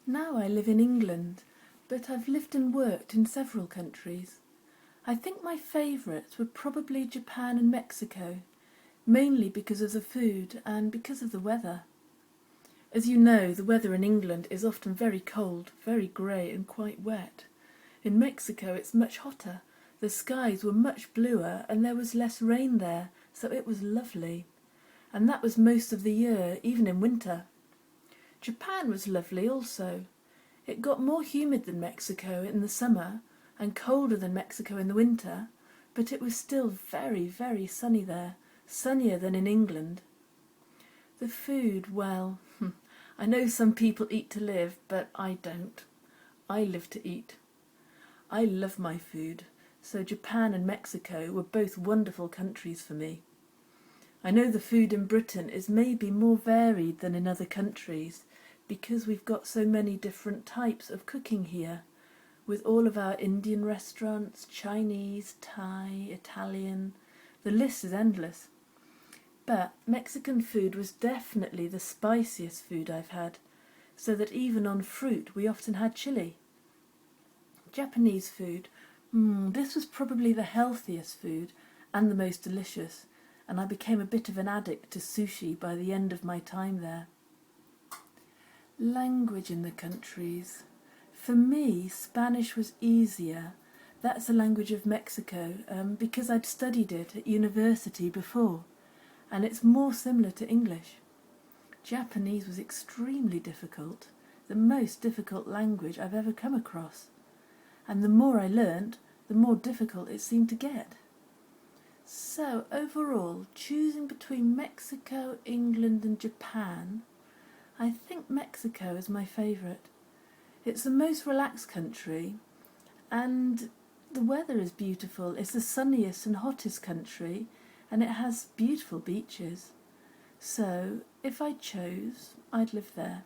Now I live in England, but I've lived and worked in several countries. I think my favourites were probably Japan and Mexico, mainly because of the food and because of the weather. As you know, the weather in England is often very cold, very grey and quite wet. In Mexico it's much hotter. The skies were much bluer and there was less rain there, so it was lovely. And that was most of the year, even in winter. Japan was lovely also. It got more humid than Mexico in the summer and colder than Mexico in the winter, but it was still very, very sunny there, sunnier than in England. The food, well, I know some people eat to live, but I don't. I live to eat. I love my food, so Japan and Mexico were both wonderful countries for me. I know the food in Britain is maybe more varied than in other countries because we've got so many different types of cooking here, with all of our Indian restaurants, Chinese, Thai, Italian. The list is endless. But Mexican food was definitely the spiciest food I've had, so that even on fruit we often had chili. Japanese food, this was probably the healthiest food and the most delicious, and I became a bit of an addict to sushi by the end of my time there. Language in the countries. For me, Spanish was easier. That's the language of Mexico, because I'd studied it at university before, and it's more similar to English. Japanese was extremely difficult, the most difficult language I've ever come across, and the more I learnt, the more difficult it seemed to get. So overall, choosing between Mexico, England and Japan, I think Mexico is my favourite. It's the most relaxed country and the weather is beautiful. It's the sunniest and hottest country and it has beautiful beaches. So if I chose, I'd live there.